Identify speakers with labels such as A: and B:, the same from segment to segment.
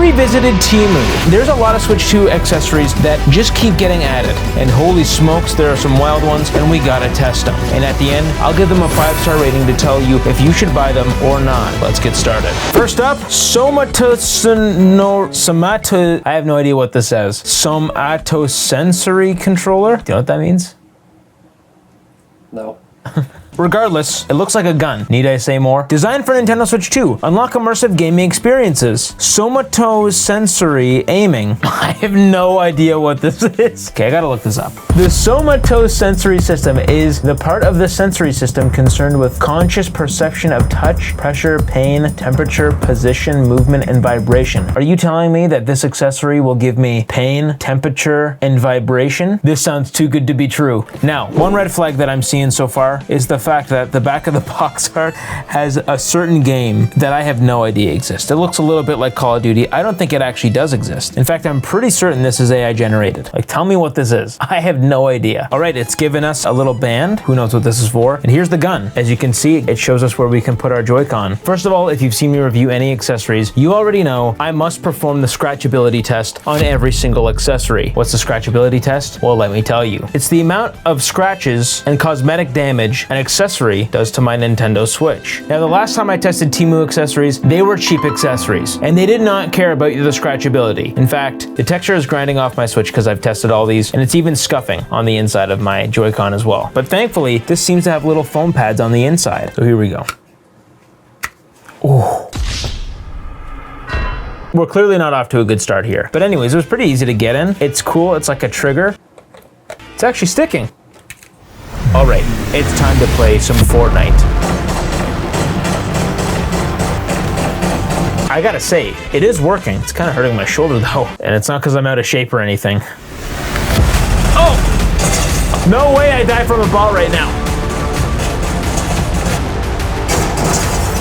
A: revisited Temu. There's a lot of Switch 2 accessories that just keep getting added. And holy smokes, there are some wild ones, and we gotta test them. And at the end, I'll give them a 5-star rating to tell you if you should buy them or not. Let's get started. First up, Somato I have no idea what this says. Somato sensory controller? Do you know what that means?
B: No.
A: Regardless, it looks like a gun. Need I say more? Designed for Nintendo Switch 2. Unlock immersive gaming experiences. Somato sensory aiming. I have no idea what this is. Okay, I gotta look this up. The Somato sensory system is the part of the sensory system concerned with conscious perception of touch, pressure, pain, temperature, position, movement, and vibration. Are you telling me that this accessory will give me pain, temperature, and vibration? This sounds too good to be true. Now, one red flag that I'm seeing so far is the fact that the back of the box art has a certain game that I have no idea exists. It looks a little bit like Call of Duty. I don't think it actually does exist. In fact, I'm pretty certain this is AI generated. Like, tell me what this is. I have no idea. All right, it's given us a little band. Who knows what this is for? And here's the gun. As you can see, it shows us where we can put our Joy-Con. First of all, if you've seen me review any accessories, you already know I must perform the scratchability test on every single accessory. What's the scratchability test? Well, let me tell you. It's the amount of scratches and cosmetic damage an accessory does to my Nintendo Switch. Now, the last time I tested Temu accessories, they were cheap accessories, and they did not care about the scratchability. In fact, the texture is grinding off my Switch because I've tested all these, and it's even scuffing on the inside of my Joy-Con as well. But thankfully, this seems to have little foam pads on the inside. So here we go. Ooh. We're clearly not off to a good start here. But anyways, it was pretty easy to get in. It's cool, it's like a trigger. It's actually sticking. All right, it's time to play some Fortnite. I gotta say, it is working. It's kind of hurting my shoulder though, and it's not because I'm out of shape or anything. Oh! No way I die from a ball right now.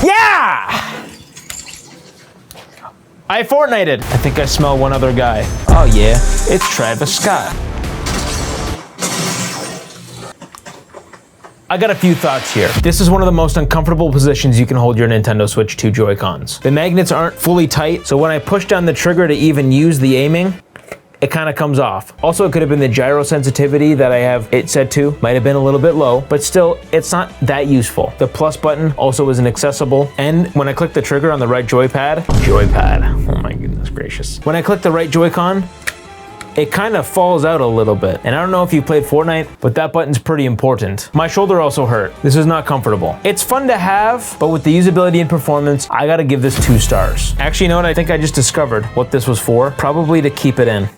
A: Yeah! I Fortnited. I think I smell one other guy. Oh yeah, it's Travis Scott. I got a few thoughts here. This is one of the most uncomfortable positions you can hold your Nintendo Switch 2 Joy-Cons. The magnets aren't fully tight, so when I push down the trigger to even use the aiming, it kind of comes off. Also, it could have been the gyro sensitivity that I have it set to. Might have been a little bit low, but still, it's not that useful. The plus button also isn't accessible, and when I click the trigger on the right joypad, oh my goodness gracious. When I click the right Joy-Con, it kind of falls out a little bit. And I don't know if you played Fortnite, but that button's pretty important. My shoulder also hurt. This is not comfortable. It's fun to have, but with the usability and performance, I gotta give this 2 stars. Actually, you know what? I think I just discovered what this was for. Probably to keep it in.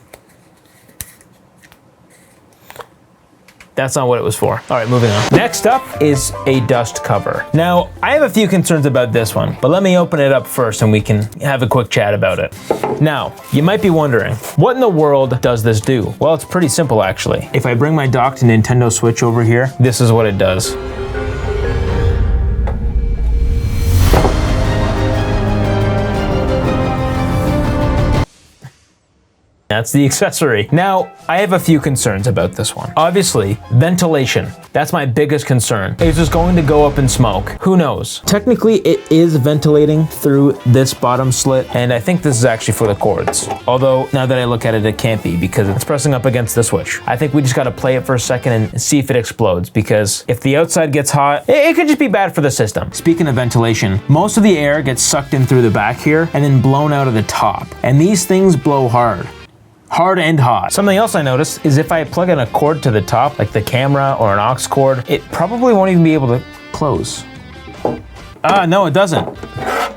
A: That's not what it was for. All right, moving on. Next up is a dust cover. Now, I have a few concerns about this one, but let me open it up first and we can have a quick chat about it. Now, you might be wondering, what in the world does this do? Well, it's pretty simple actually. If I bring my dock to Nintendo Switch over here, this is what it does. That's the accessory. Now, I have a few concerns about this one. Obviously, ventilation. That's my biggest concern. Is this going to go up in smoke? Who knows? Technically, it is ventilating through this bottom slit, and I think this is actually for the cords. Although, now that I look at it, it can't be because it's pressing up against the Switch. I think we just gotta play it for a second and see if it explodes, because if the outside gets hot, it could just be bad for the system. Speaking of ventilation, most of the air gets sucked in through the back here and then blown out of the top. And these things blow hard. Hard and hot. Something else I noticed is if I plug in a cord to the top, like the camera or an aux cord, it probably won't even be able to close. No, it doesn't.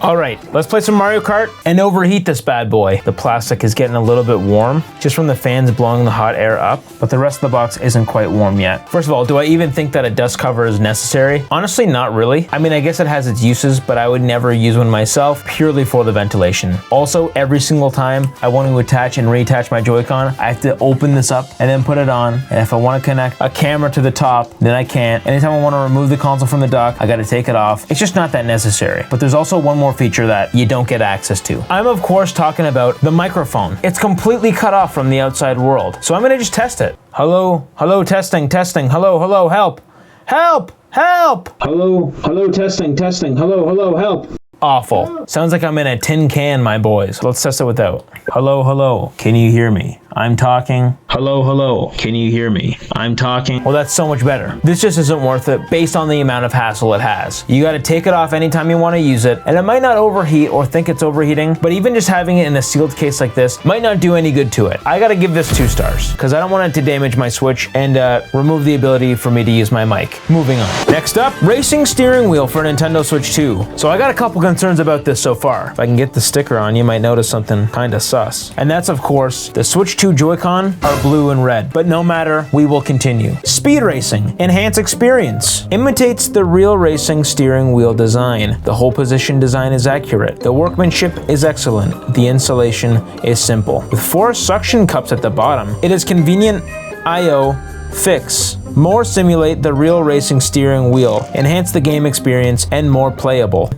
A: All right, let's play some Mario Kart and overheat this bad boy. The plastic is getting a little bit warm just from the fans blowing the hot air up, but the rest of the box isn't quite warm yet. First of all, do I even think that a dust cover is necessary? Honestly, not really. I mean, I guess it has its uses, but I would never use one myself purely for the ventilation. Also, every single time I want to attach and reattach my Joy-Con, I have to open this up and then put it on. And if I want to connect a camera to the top, then I can't. Anytime I want to remove the console from the dock, I got to take it off. It's just not that necessary. But there's also one more feature that you don't get access to. I'm of course talking about the microphone. It's completely cut off from the outside world. So I'm gonna just test it. Hello, hello, testing, testing, hello, hello, help, help, help. Hello, hello, testing, testing, hello, hello, help. Awful. Sounds like I'm in a tin can, my boys. Let's test it without. Hello, hello. Can you hear me? I'm talking. Hello, hello. Can you hear me? I'm talking. Well, that's so much better. This just isn't worth it based on the amount of hassle it has. You got to take it off anytime you want to use it, and it might not overheat or think it's overheating, but even just having it in a sealed case like this might not do any good to it. I got to give this 2 stars because I don't want it to damage my Switch and remove the ability for me to use my mic. Moving on. Next up, racing steering wheel for Nintendo Switch 2. So I got a couple concerns about this so far. If I can get the sticker on, you might notice something kind of sus. And that's, of course, the Switch 2 Joy-Con are blue and red. But no matter, we will continue. Speed racing. Enhance experience. Imitates the real racing steering wheel design. The whole position design is accurate. The workmanship is excellent. The installation is simple. With 4 suction cups at the bottom, it is convenient I/O fix. More simulate the real racing steering wheel, enhance the game experience, and more playable.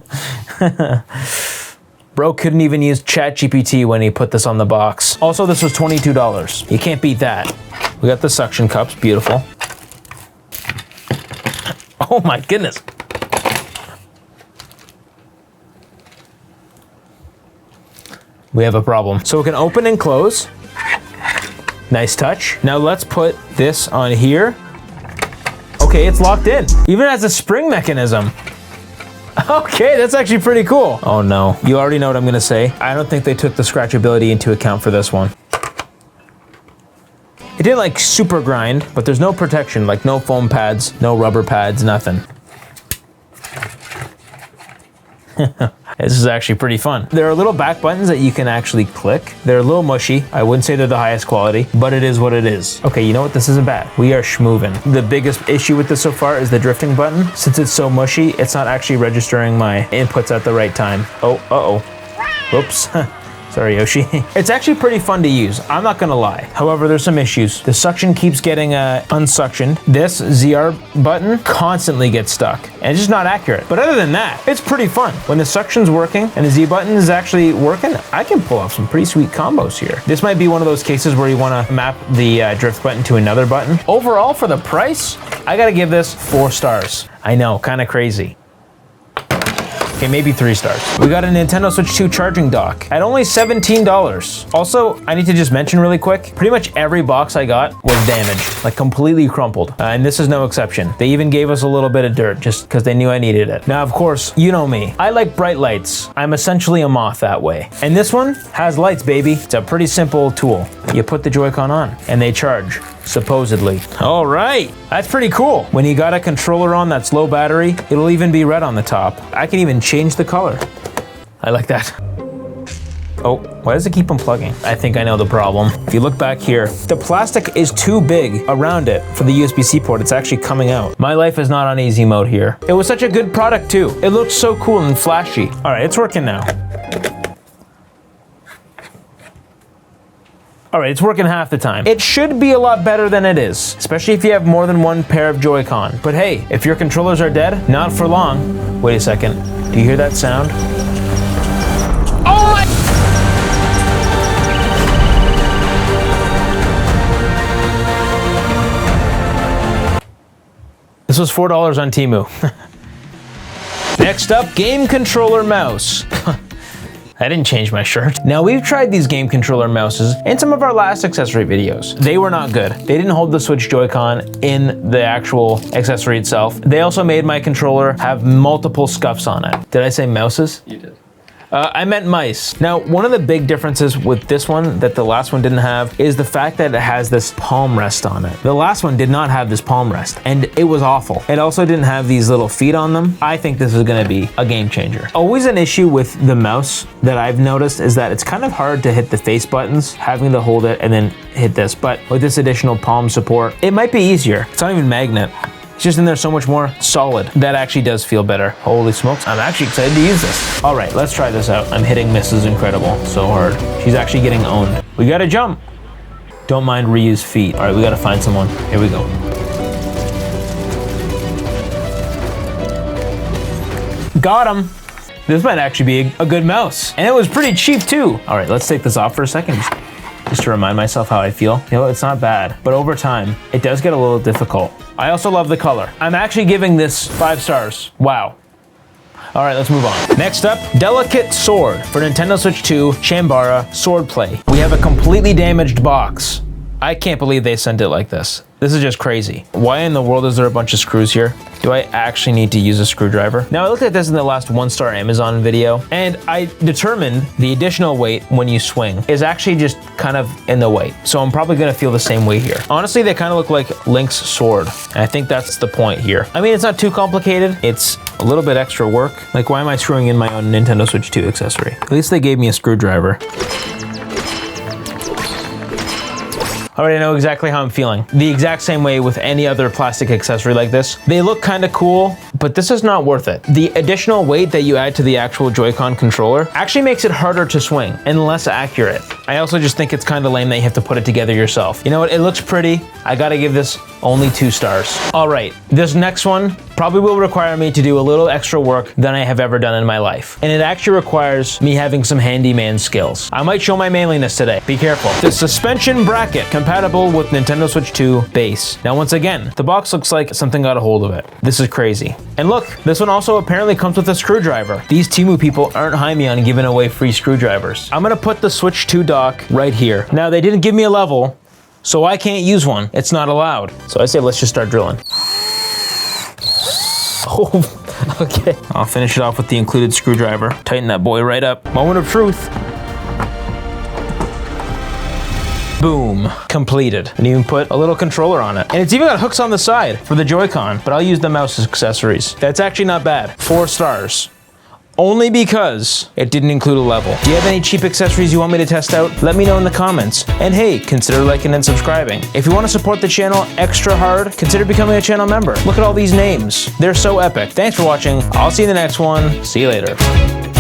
A: Bro couldn't even use ChatGPT when he put this on the box. Also, this was $22. You can't beat that. We got the suction cups, beautiful. Oh my goodness. We have a problem. So it can open and close. Nice touch. Now let's put this on here. Okay, it's locked in. Even has a spring mechanism. Okay, that's actually pretty cool. Oh no, you already know what I'm gonna say. I don't think they took the scratchability into account for this one. It didn't like super grind, but there's no protection, like no foam pads, no rubber pads, nothing. This is actually pretty fun. There are little back buttons that you can actually click. They're a little mushy. I wouldn't say they're the highest quality, but it is what it is. Okay, you know what? This isn't bad. We are schmoovin'. The biggest issue with this so far is the drifting button. Since it's so mushy, it's not actually registering my inputs at the right time. Oh, uh-oh. Whoops. Sorry, Yoshi. It's actually pretty fun to use, I'm not gonna lie. However, there's some issues. The suction keeps getting unsuctioned. This ZR button constantly gets stuck, and it's just not accurate. But other than that, it's pretty fun. When the suction's working and the Z button is actually working, I can pull off some pretty sweet combos here. This might be one of those cases where you wanna map the drift button to another button. Overall, for the price, I gotta give this 4 stars. I know, kinda crazy. Okay, maybe 3 stars. We got a Nintendo Switch 2 charging dock at only $17. Also, I need to just mention really quick, pretty much every box I got was damaged, like completely crumpled. And this is no exception. They even gave us a little bit of dirt just because they knew I needed it. Now, of course, you know me. I like bright lights. I'm essentially a moth that way. And this one has lights, baby. It's a pretty simple tool. You put the Joy-Con on and they charge. Supposedly. All right, that's pretty cool. When you got a controller on that's low battery, it'll even be red on the top. I can even change the color. I like that. Oh, why does it keep unplugging? I think I know the problem. If you look back here, the plastic is too big around it for the USB-C port. It's actually coming out. My life is not on easy mode here. It was such a good product too. It looked so cool and flashy. All right, it's working now. All right, it's working half the time. It should be a lot better than it is, especially if you have more than one pair of Joy-Con. But hey, if your controllers are dead, not for long. Wait a second, do you hear that sound? Oh my! This was $4 on Temu. Next up, game controller mouse. I didn't change my shirt. Now, we've tried these game controller mouses in some of our last accessory videos. They were not good. They didn't hold the Switch Joy-Con in the actual accessory itself. They also made my controller have multiple scuffs on it. Did I say mouses?
B: You did.
A: I meant mice. Now, one of the big differences with this one that the last one didn't have is the fact that it has this palm rest on it. The last one did not have this palm rest, and it was awful. It also didn't have these little feet on them. I think this is gonna be a game changer. Always an issue with the mouse that I've noticed is that it's kind of hard to hit the face buttons, having to hold it and then hit this. But with this additional palm support, it might be easier. It's not even magnet. It's just in there so much more solid. That actually does feel better. Holy smokes, I'm actually excited to use this. All right, let's try this out. I'm hitting Mrs. Incredible so hard. She's actually getting owned. We gotta jump. Don't mind reuse feet. All right, we gotta find someone. Here we go. Got him. This might actually be a good mouse. And it was pretty cheap too. All right, let's take this off for a second. Just to remind myself how I feel. You know, it's not bad, but over time, it does get a little difficult. I also love the color. I'm actually giving this 5 stars. Wow. All right, let's move on. Next up, Delicate Sword for Nintendo Switch 2 Shambara Sword Play. We have a completely damaged box. I can't believe they sent it like this. This is just crazy. Why in the world is there a bunch of screws here? Do I actually need to use a screwdriver? Now, I looked at this in the last 1-star Amazon video, and I determined the additional weight when you swing is actually just kind of in the way. So I'm probably gonna feel the same way here. Honestly, they kind of look like Link's sword. And I think that's the point here. I mean, it's not too complicated. It's a little bit extra work. Like, why am I screwing in my own Nintendo Switch 2 accessory? At least they gave me a screwdriver. I already know exactly how I'm feeling. The exact same way with any other plastic accessory like this. They look kind of cool, but this is not worth it. The additional weight that you add to the actual Joy-Con controller actually makes it harder to swing and less accurate. I also just think it's kind of lame that you have to put it together yourself. You know what, it looks pretty. I gotta give this only 2 stars. All right, this next one probably will require me to do a little extra work than I have ever done in my life. And it actually requires me having some handyman skills. I might show my manliness today, be careful. The suspension bracket, compatible with Nintendo Switch 2 base. Now, once again, the box looks like something got a hold of it. This is crazy. And look, this one also apparently comes with a screwdriver. These Temu people aren't high me on giving away free screwdrivers. I'm gonna put the Switch 2 dock right here. Now, they didn't give me a level, so I can't use one. It's not allowed. So I say let's just start drilling. Oh, okay. I'll finish it off with the included screwdriver. Tighten that boy right up. Moment of truth. Boom, completed. And even put a little controller on it. And it's even got hooks on the side for the Joy-Con, but I'll use the mouse accessories. That's actually not bad. 4 stars. Only because it didn't include a level. Do you have any cheap accessories you want me to test out? Let me know in the comments. And hey, consider liking and subscribing. If you want to support the channel extra hard, consider becoming a channel member. Look at all these names. They're so epic. Thanks for watching. I'll see you in the next one. See you later.